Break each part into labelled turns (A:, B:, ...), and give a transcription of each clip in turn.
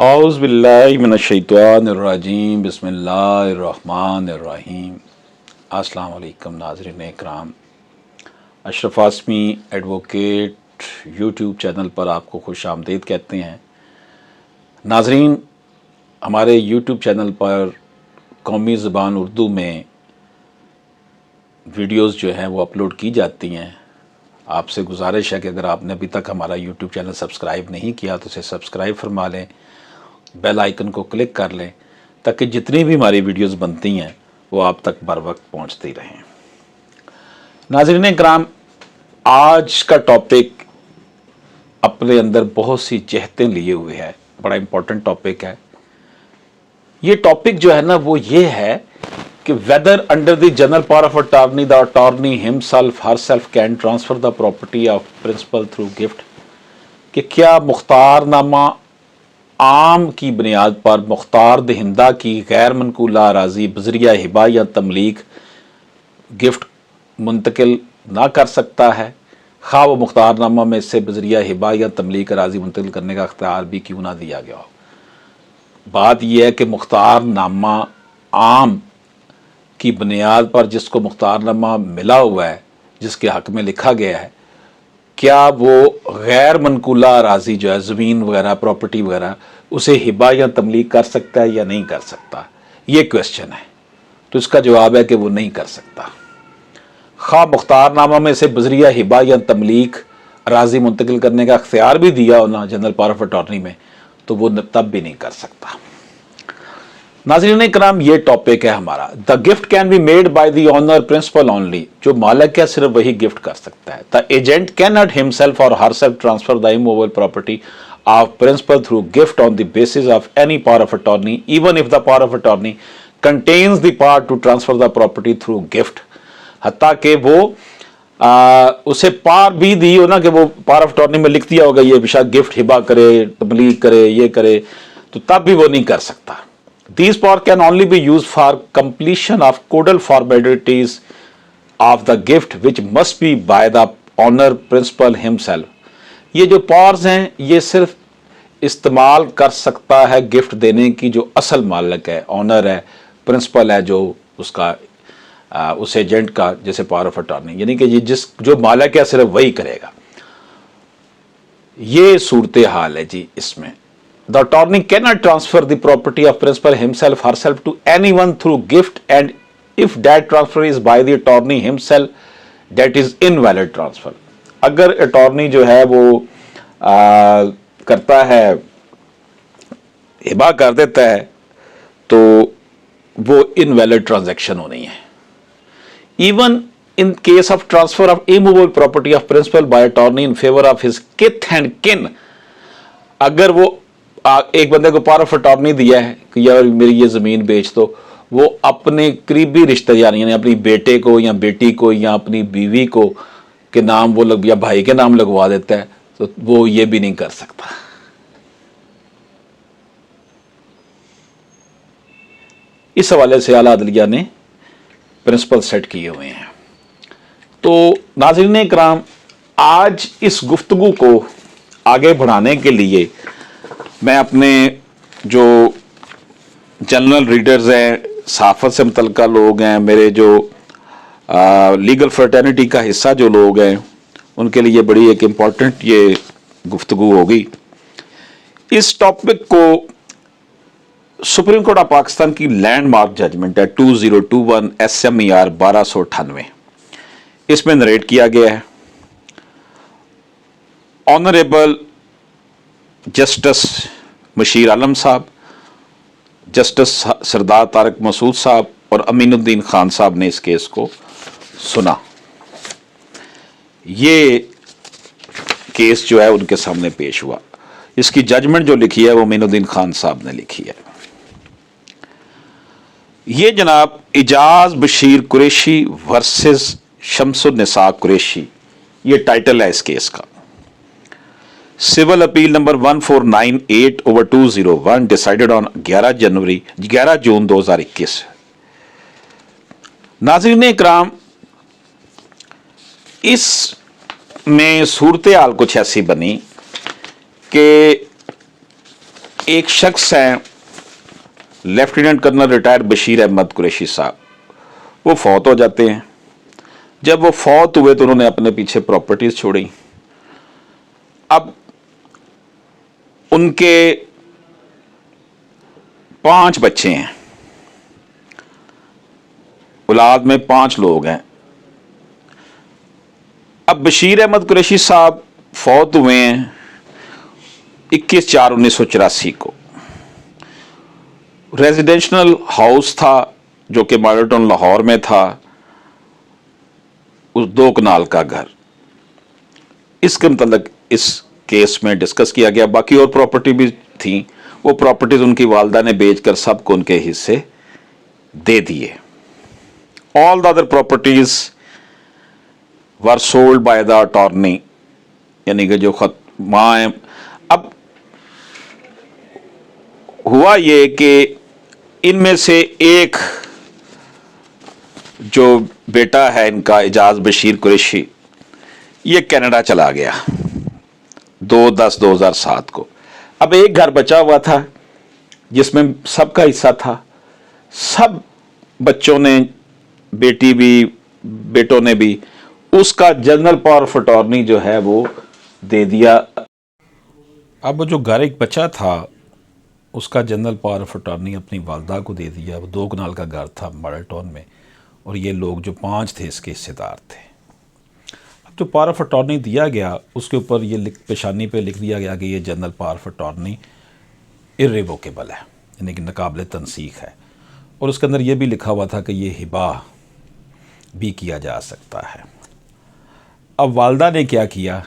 A: औज़ुबिल्लाहिमिनश्शैतानिर्रजीम बिस्मिल्लाहिर्रहमानिर्रहीम। अस्सलाम वालेकुम नाज़रीन इकराम। अशरफ आसमी एडवोकेट यूट्यूब चैनल पर आपको खुश आमदीद कहते हैं। नाज़रीन, हमारे यूट्यूब चैनल पर कौमी ज़बान उर्दू में वीडियोज़ जो हैं वो अपलोड की जाती हैं। आपसे गुजारिश है कि अगर आपने अभी तक हमारा यूट्यूब चैनल सब्सक्राइब नहीं किया तो उसे सब्सक्राइब फरमा लें, बेल आइकन को क्लिक कर लें ताकि जितनी भी हमारी वीडियोस बनती हैं वो आप तक बर वक्त पहुँचती रहें। नाज़रीन इकराम, आज का टॉपिक अपने अंदर बहुत सी जहतें लिए हुए है, बड़ा इम्पोर्टेंट टॉपिक है। ये टॉपिक जो है ना वो ये है कि whether under the general power of attorney the attorney himself herself can transfer the property of principal through gift, कि क्या मुख्तारनामा आम की बुनियाद पर मुख्तार दहिंदा की गैर मनकूला अराजी बजरिया हिबा या तमलीक गिफ्ट मुंतकिल ना कर सकता है, खा वो मुख्तारनामा में से बजरिया हिबा या तमलीक अराजी मुंतकिल करने का अख्तियार भी क्यों ना दिया गया हो। बात यह है कि मुख्तारनामा आम की बुनियाद पर जिसको मुख्तारनामा मिला हुआ है, जिसके हक़ में लिखा गया है, क्या वो गैर मनकूला अराजी जो है ज़मीन वगैरह प्रॉपर्टी वगैरह उसे हिबा या तमलीक कर सकता है या नहीं कर सकता, ये क्वेश्चन है। तो इसका जवाब है कि वो नहीं कर सकता। खा मुख्तारनामा में से बजरिया हिबा या तमलीक अराजी मुंतकिल करने का अख्तियार भी दिया हो ना जनरल पावर ऑफ अटॉर्नी में, तो वो तब भी नहीं कर सकता। नाज़रीन इकराम, ये टॉपिक है हमारा। The gift can be made by the owner principal only, जो मालिक है सिर्फ वही गिफ्ट कर सकता है। The agent can not himself और herself transfer the immovable property of principal through gift on the basis of any power of attorney even if the power of attorney contains the power to transfer the property through gift. हत्ता कि वो उसे पार भी दी हो ना, कि वो power of attorney में लिख दिया होगा ये विशा गिफ्ट हिबा करे, तबलीग करे, ये करे, तो तब भी वो नहीं कर सकता। These power can only be used for completion of codal formalities of the gift which must be by the owner principal himself। ये जो पावर्स हैं ये सिर्फ इस्तेमाल कर सकता है गिफ्ट देने की जो असल मालिक है, ऑनर है, प्रिंसिपल है, जो उसका उस एजेंट का, जैसे पावर ऑफ अटॉर्नी, यानी कि ये जो मालिक है सिर्फ वही करेगा। ये सूरत हाल है जी इसमें। The attorney cannot transfer the property of principal himself herself to anyone through gift, and if that transfer is by the attorney himself, that is invalid transfer। अगर अटॉर्नी जो है वो करता है, हिबा कर देता है, तो वो इनवैलिड ट्रांजैक्शन होनी है। Even in case of transfer of immovable property of principal by attorney in favor of his kith and kin, अगर वो एक बंदे को पावर ऑफ अटॉर्नी दिया है कि यार मेरी ये ज़मीन बेच दो, वो अपने करीबी रिश्तेदार यानी अपनी बेटे को या बेटी को या अपनी बीवी को के नाम वो या भाई के नाम लगवा देता है, तो वो ये भी नहीं कर सकता। इस हवाले से आला अदलिया ने प्रिंसिपल सेट किए हुए हैं। तो नाज़रीन इकराम, आज इस गुफ्तगू को आगे बढ़ाने के लिए मैं अपने जो जनरल रीडर्स हैं, सहाफ़त से मुतल्लिक़ लोग हैं, मेरे जो लीगल फ्रेटर्निटी का हिस्सा जो लोग हैं, उनके लिए बड़ी एक इम्पॉर्टेंट ये गुफ्तगू होगी। इस टॉपिक को सुप्रीम कोर्ट ऑफ पाकिस्तान की लैंडमार्क जजमेंट है 2021 SMER 1298, इसमें नरेट किया गया है। ऑनरेबल जस्टिस मशीर आलम साहब, जस्टिस सरदार तारिक मसूद साहब और अमीनुद्दीन खान साहब ने इस केस को सुना। ये केस जो है उनके सामने पेश हुआ। इसकी जजमेंट जो लिखी है वो अमीनुद्दीन खान साहब ने लिखी है। ये जनाब इजाज बशीर कुरैशी वर्सेस शम्सुन्निसा कुरैशी, ये टाइटल है इस केस का। Civil appeal number 1498/201 decided on 11 June 2021। नाज़रीन इकराम, इस में सूरत हाल कुछ ऐसी बनी कि एक शख्स हैं lieutenant colonel retired Bashir Ahmed Qureshi साहब, वो फौत हो जाते हैं। जब वो फौत हुए तो उन्होंने अपने पीछे प्रॉपर्टीज छोड़ी। अब उनके 5 बच्चे हैं, औलाद में 5 लोग हैं। अब बशीर अहमद कुरैशी साहब फौत हुए हैं 21/4/1984 को। रेजिडेंशियल हाउस था जो कि मॉडल टाउन लाहौर में था, उस 2 कनाल का घर। इसके मतलब इस केस में डिस्कस किया गया। बाकी और प्रॉपर्टी भी थी, वो प्रॉपर्टीज उनकी वालदा ने बेचकर सबको उनके हिस्से दे दिए। All the other properties were sold by the attorney, यानी कि जो खत माँ है। अब हुआ ये कि इनमें से एक जो बेटा है इनका, एजाज बशीर कुरैशी, ये कनाडा चला गया 2/10/2007 को। अब एक घर बचा हुआ था जिसमें सबका हिस्सा था। सब बच्चों ने, बेटी भी, बेटों ने भी, उसका जनरल पावर ऑफ अटॉर्नी जो है वो दे दिया। अब वो जो घर एक बचा था उसका जनरल पावर ऑफ अटॉर्नी अपनी वालदा को दे दिया। वो 2 कनाल का घर था मॉडल टाउन में, और ये लोग जो 5 थे इसके हिस्सेदार थे। अब जो पावर ऑफ अटॉर्नी दिया गया उसके ऊपर ये पेशानी पे लिख दिया गया कि ये जनरल पावर ऑफ अटॉर्नी इर्रिवोकेबल है, यानी कि नाकाबिल तनसीख है। और उसके अंदर ये भी लिखा हुआ था कि ये हिबा भी किया जा सकता है। अब वालदा ने क्या किया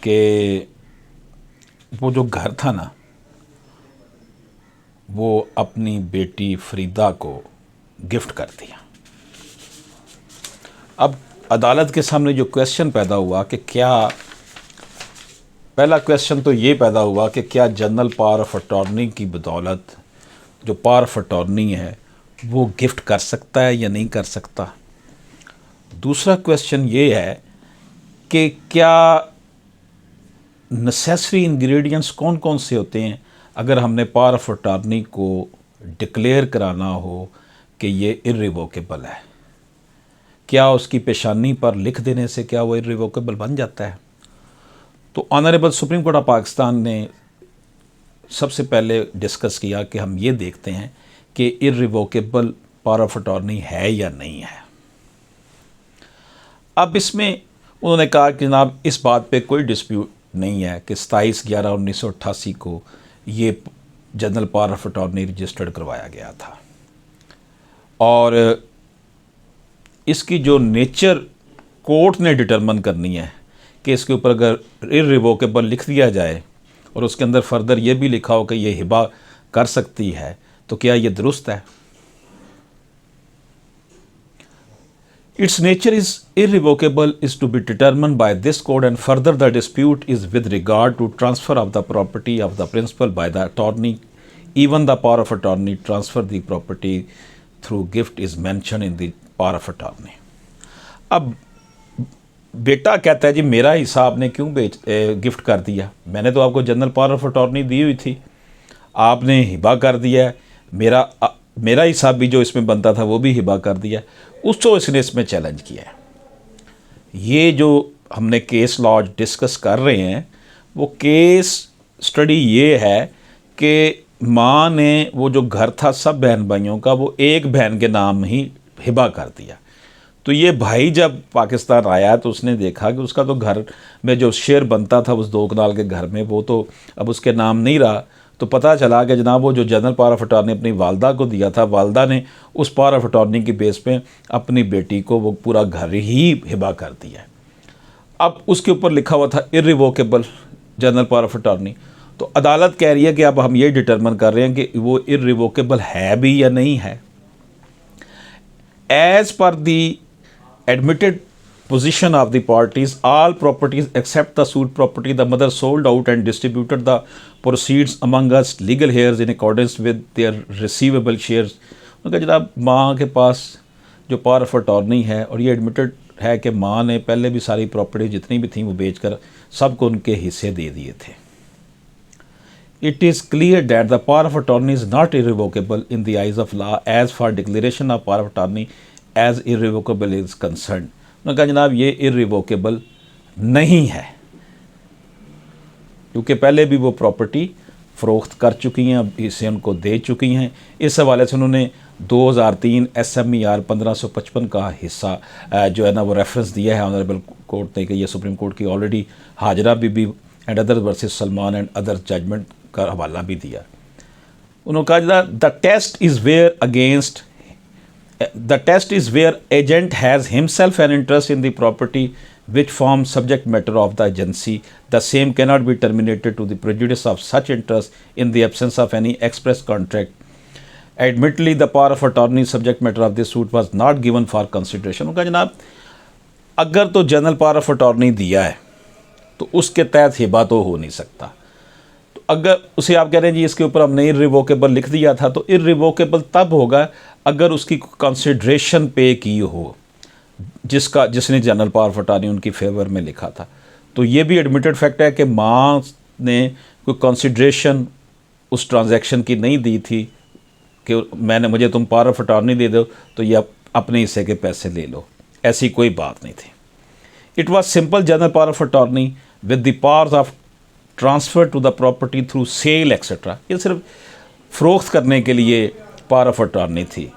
A: कि वो जो घर था ना, वो अपनी बेटी फरीदा को गिफ्ट कर दिया। अब अदालत के सामने जो क्वेश्चन पैदा हुआ कि क्या, पहला क्वेश्चन तो ये पैदा हुआ कि क्या जनरल पावर ऑफ अटॉर्नी की बदौलत जो पावर ऑफ अटॉर्नी है वो गिफ्ट कर सकता है या नहीं कर सकता। दूसरा क्वेश्चन ये है कि क्या नेसेसरी इंग्रेडिएंट्स कौन कौन से होते हैं अगर हमने पावर ऑफ अटॉर्नी को डिक्लेयर कराना हो कि ये इर्रिवोकेबल है। क्या उसकी पेशानी पर लिख देने से क्या वो इर्रिवोकेबल बन जाता है। तो honourable supreme court of Pakistan ने सबसे पहले डिस्कस किया कि हम ये देखते हैं कि इर्रिवोकेबल पावर ऑफ अटॉर्नी है या नहीं है। अब इसमें उन्होंने कहा कि जनाब इस बात पे कोई डिस्प्यूट नहीं है कि 27/11/1988 को ये general power of attorney registered करवाया गया था, और इसकी जो नेचर कोर्ट ने डिटरमिन करनी है कि इसके ऊपर अगर इर्रिवोकेबल लिख दिया जाए और उसके अंदर फर्दर ये भी लिखा हो कि ये हिबा कर सकती है, तो क्या ये दुरुस्त है। Its nature is irrevocable is to be determined by this court, and further the dispute is with regard to transfer of the property of the principal by the attorney. Even the power of attorney transfer the property through gift is mentioned in the power of attorney. अब बेटा कहता है जी मेरा हिस्सा आपने क्यों gift कर दिया, मैंने तो आपको जनरल पावर ऑफ अटॉर्नी दी हुई थी, आपने हिबा कर दिया है, मेरा हिसाब भी जो इसमें बनता था वो भी हिबा कर दिया। उसको इसने इसमें चैलेंज किया है। ये जो हमने केस लॉ डिस्कस कर रहे हैं वो केस स्टडी ये है कि माँ ने वो जो घर था सब बहन भाइयों का वो एक बहन के नाम ही हिबा कर दिया। तो ये भाई जब पाकिस्तान आया तो उसने देखा कि उसका तो घर में जो शेयर बनता था उस 2 कनाल के घर में वो तो अब उसके नाम नहीं रहा। तो पता चला कि जनाब वो जो जनरल पावर ऑफ अटॉर्नी अपनी वालदा को दिया था, वालदा ने उस पावर ऑफ अटॉर्नी की बेस पे अपनी बेटी को वो पूरा घर ही हिबा कर दिया। अब उसके ऊपर लिखा हुआ था इर्रिवोकेबल जनरल पावर ऑफ अटॉर्नी। तो अदालत कह रही है कि अब हम ये डिटरमिन कर रहे हैं कि वो इर्रिवोकेबल है भी या नहीं है। As per the admitted position of the parties, all properties except the suit property the mother sold out and distributed the proceeds among us legal heirs in accordance with their receivable shares। उनका जनाब माँ के पास जो power of attorney है और ये admitted है कि माँ ने पहले भी सारी प्रॉपर्टी जितनी भी थी वो बेचकर सबको उनके हिस्से दे दिए थे। it is clear that the power of attorney is not irrevocable in the eyes of law as far declaration of power of attorney as irrevocable is concerned। उन्होंने कहा जनाब ये irrevocable नहीं है, क्योंकि पहले भी वो प्रॉपर्टी फ़रोख्त कर चुकी हैं, अब इसे उनको दे चुकी हैं। इस हवाले से उन्होंने 2003 SMER 1555 का हिस्सा जो है ना वो रेफरेंस दिया है ऑनरेबल कोर्ट ने कि ये सुप्रीम कोर्ट की already Hajra Bibi and other versus Salman and other judgment का हवाला भी दिया। उन्होंने कहा the test is where against the test is where agent has himself an interest in the property which forms subject matter of the agency, the same cannot be terminated to the prejudice of such interest in the absence of any express contract. Admittedly, the power of attorney subject matter of this suit was not given for consideration। उनका जनाब अगर तो general power of attorney दिया है तो उसके तहत हिबा तो हो नहीं सकता। तो अगर उसे आप कह रहे हैं जी इसके ऊपर हमने इर्रिवोकेबल लिख दिया था, तो इर्रिवोकेबल तब होगा अगर उसकी कंसिडरेशन पे की हो जिसने जनरल पावर ऑफ अटॉर्नी उनकी फेवर में लिखा था। तो ये भी एडमिटेड फैक्ट है कि माँ ने कोई कंसिडरेशन उस ट्रांजैक्शन की नहीं दी थी कि मुझे तुम पावर ऑफ अटॉर्नी दे दो तो ये अपने हिस्से के पैसे ले लो, ऐसी कोई बात नहीं थी। It was simple general power of attorney with the powers of transfer to the property through sale etcetera. ये सिर्फ फ़रोख्त करने के लिए पावर ऑफ अटॉर्नी थी।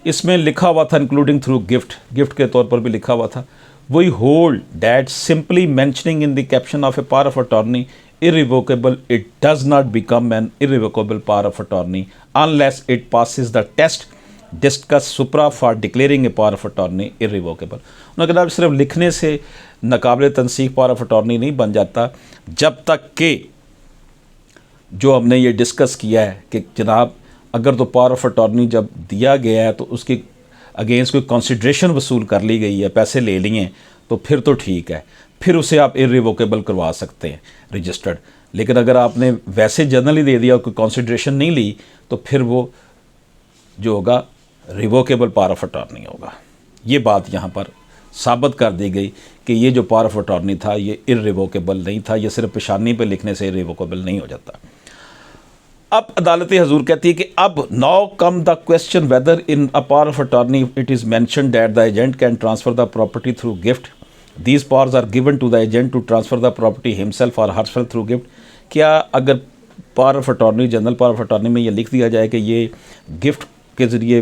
A: इसमें लिखा हुआ था इंक्लूडिंग थ्रू गिफ्ट के तौर पर भी लिखा हुआ था। We hold that simply mentioning in the caption of a power of attorney irrevocable, it does not become an irrevocable power of attorney unless it passes the test discussed supra for declaring a power of attorney irrevocable। उन्होंने कहा सिर्फ लिखने से नाकाबिल तनसीख power of attorney नहीं बन जाता, जब तक कि जो हमने ये डिस्कस किया है कि जनाब अगर तो पावर ऑफ अटॉर्नी जब दिया गया है तो उसके अगेंस्ट कोई कंसिडरेशन वसूल कर ली गई है, पैसे ले लिए, तो फिर तो ठीक है, फिर उसे आप इर्रिवोकेबल करवा सकते हैं रजिस्टर्ड। लेकिन अगर आपने वैसे जनरली दे दिया, कोई कंसिडरेशन नहीं ली, तो फिर वो जो होगा रिवोकेबल पावर ऑफ अटॉर्नी होगा। ये बात यहाँ पर साबित कर दी गई कि ये जो पावर ऑफ अटॉर्नी था ये इर्रिवोकेबल नहीं था, ये सिर्फ पेशानी पे लिखने से इर्रिवोकेबल नहीं हो जाता। अब अदालत हजूर कहती है कि अब now come the question whether in a power of attorney it is mention that the agent can transfer the property through gift. These powers are given to the agent to transfer the property himself or herself through gift। क्या अगर power of attorney general power of attorney में ये लिख दिया जाए कि ये gift के ज़रिए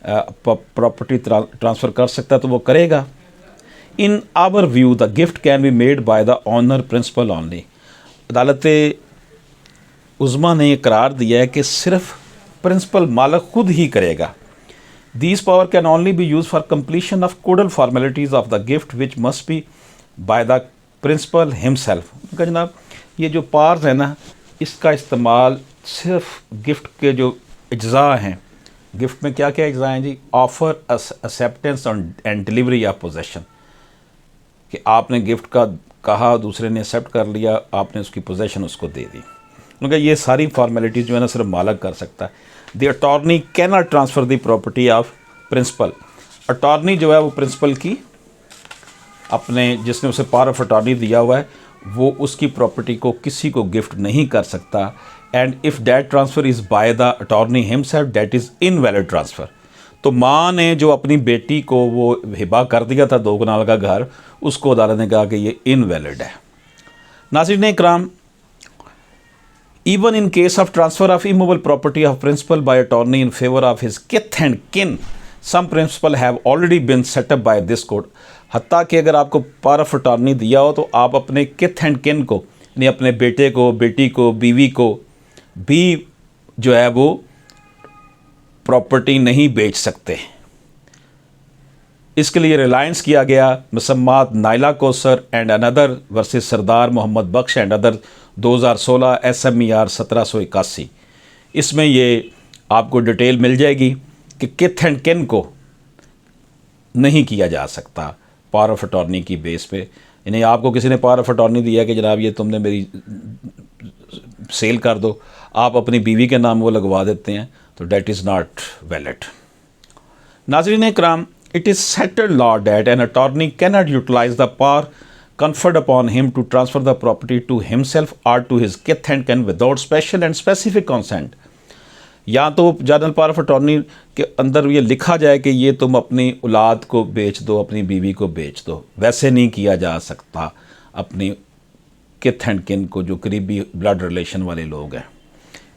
A: प्रॉपर्टी ट्रांसफ़र कर सकता है तो वो करेगा। In our view the gift can be made by the owner principal only. अदालत उज़्मा ने करार दिया है कि सिर्फ प्रिंसिपल मालिक खुद ही करेगा। These power can only be used for completion of codal formalities of the gift which must be by the principal himself। उनका जनाब ये जो पावर्स है ना, इसका इस्तेमाल सिर्फ गिफ्ट के जो अज्जा हैं, गिफ्ट में क्या क्या अज्जा हैं जी, offer, acceptance and delivery of possession, कि आपने गिफ्ट का कहा, दूसरे ने एक्सेप्ट कर लिया, आपने उसकी पोजेसन उसको दे दी। उनका ये सारी फॉर्मेलिटीज़ जो है ना सिर्फ मालिक कर सकता है। The attorney can not transfer the property of principal. Attorney जो है वो प्रिंसिपल की अपने जिसने उसे पावर ऑफ अटॉर्नी दिया हुआ है वो उसकी प्रॉपर्टी को किसी को गिफ्ट नहीं कर सकता। And if that transfer is by the attorney himself that is invalid transfer. तो माँ ने जो अपनी बेटी को वो हिबा कर दिया था 2 कनाल का घर, उसको अदालत ने कहा कि ये इनवैलिड है। नाज़रीन इकराम, even in case of transfer of immovable property of principal by attorney in favor of his kith and kin, some principal have already been set up by this court। हत्ता कि अगर आपको पावर ऑफ अटॉर्नी दिया हो तो आप अपने किथ एंड किन को, यानी अपने बेटे को, बेटी को, बीवी को भी जो है वो प्रॉपर्टी नहीं बेच सकते। इसके लिए रिलायंस किया गया मुसम्मात Naila Kausar and another versus Sardar Muhammad Bakhsh and other 2016 SMER 1781। इसमें ये आपको डिटेल मिल जाएगी कि किथ एंड किन को नहीं किया जा सकता पावर ऑफ अटॉर्नी की बेस पे। यानी आपको किसी ने पावर ऑफ अटॉर्नी दिया कि जनाब ये तुमने मेरी सेल कर दो, आप अपनी बीवी के नाम वो लगवा देते हैं, तो डैट इज़ नॉट वैलिड। नाज़रीन इकराम, it is settled law that an attorney cannot utilize the power conferred upon him to transfer the property to himself or to his kith and kin without special and specific consent। या तो general power of attorney के अंदर ये लिखा जाए कि ये तुम अपनी औलाद को बेच दो, अपनी बीवी को बेच दो, वैसे नहीं किया जा सकता अपनी किथ एंड किन को, जो करीबी ब्लड रिलेशन वाले लोग हैं।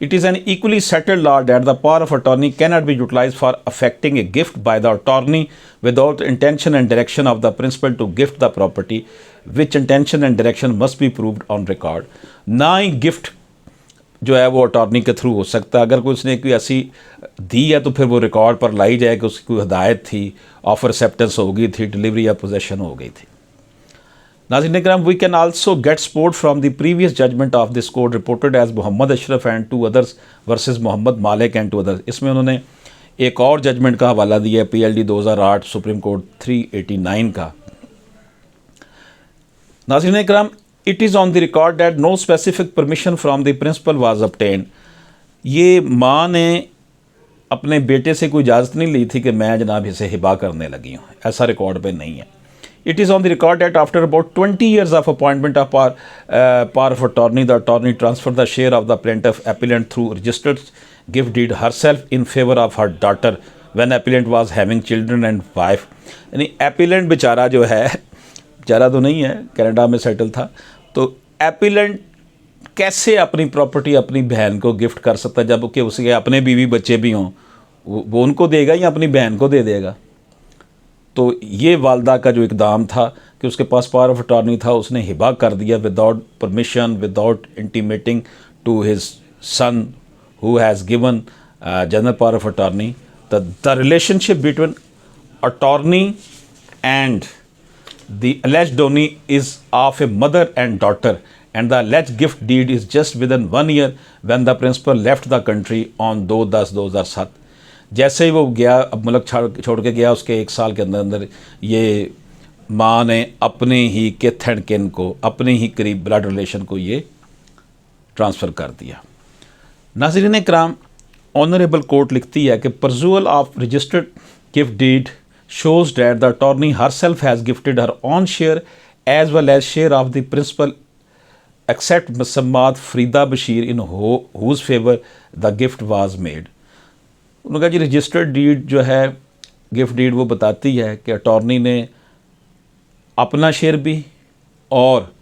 A: It is an equally settled law that the power of attorney cannot be utilized for affecting a gift by the attorney without intention and direction of the principal to gift the property, which intention and direction must be proved on record। ना ही gift जो है वो attorney के through हो सकता है। अगर कोई उसने कोई ऐसी दी है तो फिर वो रिकॉर्ड पर लाई जाए कि उसकी कोई हदायत थी, ऑफर एक्सेप्टेंस हो गई थी, डिलीवरी या पोजेशन हो गई थी। नाज़रीन किराम, we can also get support from the previous judgment of this court reported as Muhammad Ashraf and two others versus Muhammad Malik and two others. इसमें उन्होंने एक और जजमेंट का हवाला दिया है, PLD 2008 सुप्रीम कोर्ट 389 का। नाज़रीन किराम, it is on the record that no specific permission from the principal was obtained। ये माँ ने अपने बेटे से कोई इजाज़त नहीं ली थी कि मैं जनाब इसे हिबा करने लगी हूँ, ऐसा रिकॉर्ड पे नहीं है। It is on the record that after about 20 years of appointment of power of attorney the attorney transfer the share of the plaintiff appellant through registered gift deed herself in favour of her daughter when appellant was having children and wife. यानी appellant बेचारा जो है, बेचारा तो नहीं है, Canada में settle था, तो एपिलेंट कैसे अपनी प्रॉपर्टी अपनी बहन को गिफ्ट कर सकता है जबकि उसके अपने बीवी बच्चे भी हों? वो उनको देगा या अपनी बहन को दे देगा? तो ये वालदा का जो इकदाम था कि उसके पास पावर ऑफ अटॉर्नी था, उसने हिबा कर दिया without permission, without intimating to his son who has given general power of attorney. The relationship between attorney and the alleged donee is of a mother and daughter, and the alleged gift deed is just within 1 year when the principal left the country on 2/10/2007। जैसे ही वो गया, अब मुल्क छोड़ के गया, उसके 1 साल के अंदर अंदर ये माँ ने अपने ही किथ एंड किन को, अपने ही करीब ब्लड रिलेशन को ये ट्रांसफ़र कर दिया। नाज़रीन किराम, ऑनरेबल कोर्ट लिखती है कि perusal of registered gift deed shows that the attorney herself has gifted her own share as well as share of the principal except Samad Frida Bashir in whose favor the gift was made। उन्होंने कहा जी registered deed जो है, gift deed, वो बताती है कि attorney ने अपना शेयर भी और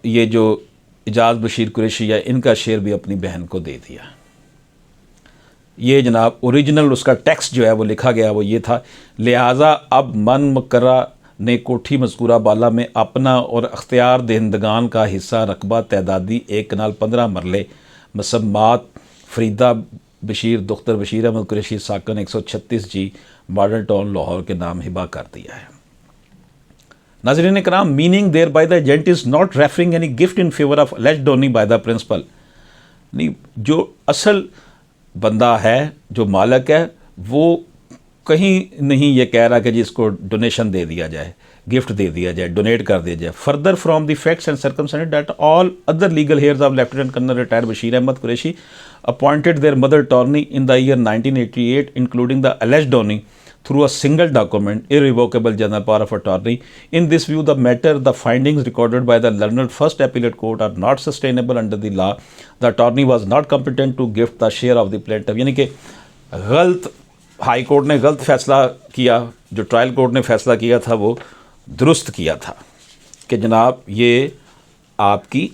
A: ये जो इजाज़ बशीर कुरैशी है इनका शेयर भी अपनी बहन को दे दिया। ये जनाब ओरिजिनल उसका टेक्स्ट जो है वो लिखा गया वो ये था, लिहाजा अब मन मकर्रा ने कोठी मज़कूरा बाला में अपना और अख्तियार दहिंदगान का हिस्सा रकबा तैदादी 1 कनाल 15 मरले मसम्मात फरीदा बशीर दुख्तर बशीर अहमद कुरैशी साकन 136 जी मॉडल टाउन लाहौर के नाम हिबा कर दिया है। नाज़रीन किराम, meaning there by the agent is not referring any gift in favour of alleged donee by the principal. नहीं, जो असल बंदा है, जो मालक है, वो कहीं नहीं ये कह रहा कि जी इसको डोनेशन दे दिया जाए, गिफ्ट दे दिया जाए, डोनेट कर दिया जाए। Further from the facts and circumstances that all other legal heirs of lieutenant colonel retired Bashir Ahmed Qureshi appointed their mother attorney in the year 1988 including the alleged donee through a single document, irrevocable general power of attorney। In this view, the matter, the findings recorded by the learned first appellate court are not sustainable under the law। The attorney was not competent to gift the share of the plaintiff। यानी कि गलत, high court ने गलत फैसला किया, जो trial court ने फैसला किया था वो दुरुस्त किया था कि जनाब ये आपकी,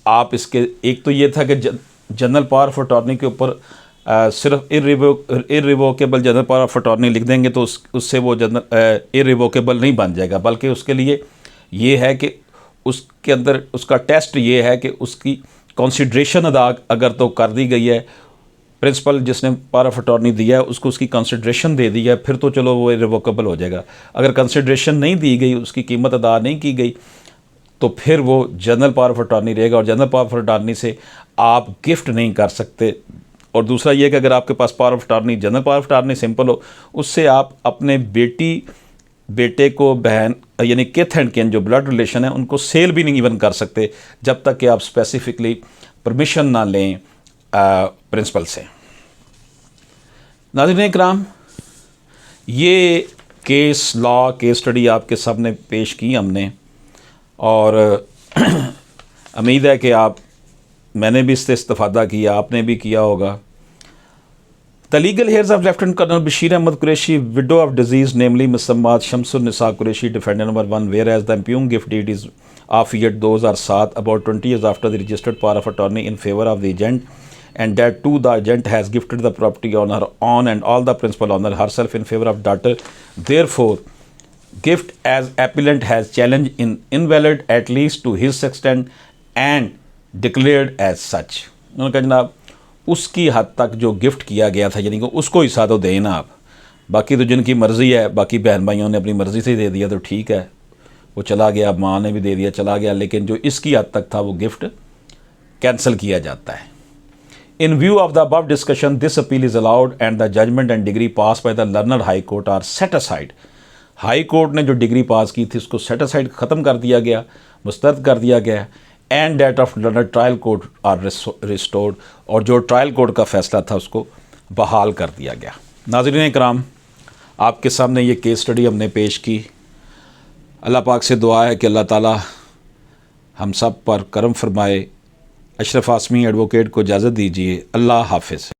A: आप इसके, एक तो ये था कि जनरल पावर ऑफ अटॉर्नी के ऊपर सिर्फ irrevocable general power of attorney लिख देंगे तो उससे वो जनरल इररिवोकेबल नहीं बन जाएगा, बल्कि उसके लिए ये है कि उसके अंदर उसका टेस्ट ये है कि उसकी कंसिडरेशन अदा अगर तो कर दी गई है, प्रिंसिपल जिसने पावर ऑफ अटॉर्नी दिया है उसको उसकी कंसिडरेशन दे दी है, फिर तो चलो वो इररिवोकेबल हो जाएगा। अगर कंसिडरेशन नहीं दी गई, उसकी कीमत अदा नहीं की गई, तो फिर वो जनरल पावर ऑफ अटॉर्नी रहेगा और जनरल पावर ऑफ अटॉर्नी से आप गिफ्ट नहीं कर सकते। और दूसरा ये कि अगर आपके पास power of attorney, general power of attorney simple हो, उससे आप अपने बेटे को, बहन यानी किथ एंड किन जो ब्लड रिलेशन है, उनको सेल भी नहीं इवन कर सकते जब तक कि आप स्पेसिफिकली परमिशन ना लें प्रिंसिपल से। नाज़रीन इकराम, ये केस लॉ केस स्टडी आपके सामने पेश की हमने, और उम्मीद है कि मैंने भी इससे इस्तेफ़ादा किया, आपने भी किया होगा। The legal heirs of Lieutenant Colonel Bashir Ahmad Qureshi, widow of deceased, namely Musammat Shamsun Nisa Qureshi, defendant number 1, whereas the impugned gift deed is of year 2007, about 20 years after the registered power of attorney in favor of the agent, and that too the agent has gifted the property on her own and all the principal owner herself in favor of daughter. Therefore, gift as appellant has challenged in invalid at least to his extent and declared as such. उन्होंने कहा जनाब उसकी हद तक जो gift किया गया था, यानी कि उसको हिस्सा तो दें ना आप, बाकी तो जिनकी मर्ज़ी है, बाकी बहन भाइयों ने अपनी मर्ज़ी से दे दिया तो ठीक है, वो चला गया, माँ ने भी दे दिया चला गया, लेकिन जो इसकी हद तक था वो गिफ्ट कैंसिल किया जाता है। In view of the above discussion this appeal is allowed and the judgment and decree pass by the learned high court are set aside. High court ने जो डिग्री पास की थी उसको सेट असाइड ख़त्म कर दिया गया, मुस्तरद कर दिया गया, and that of learned trial court are restored, और जो ट्रायल कोर्ट का फ़ैसला था उसको बहाल कर दिया गया। नाज़रीन इकराम, आपके सामने ये केस स्टडी हमने पेश की। अल्लाह पाक से दुआ है कि अल्लाह ताला हम सब पर करम फरमाए। अशरफ आसमी एडवोकेट को इजाज़त दीजिए। अल्लाह हाफ़िज़।